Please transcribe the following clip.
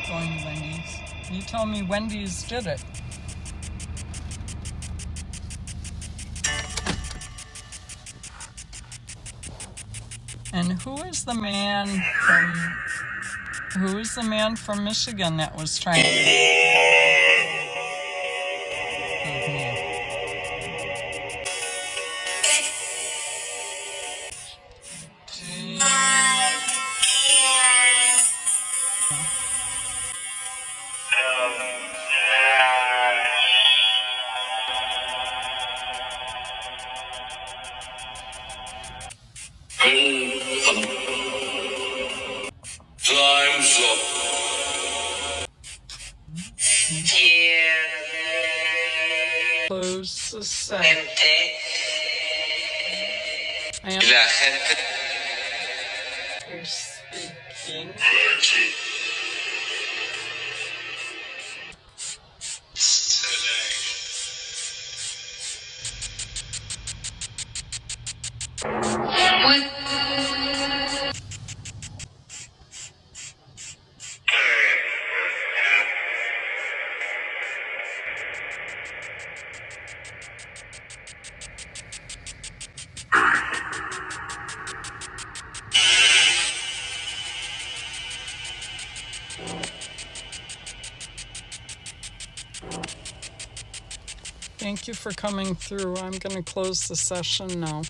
going to Wendy's. You told me Wendy's did it. And who is the man from Michigan that was trying to... Time's up. Close the set. I am La gente. speaking. Thank you for coming through. I'm going to close the session now.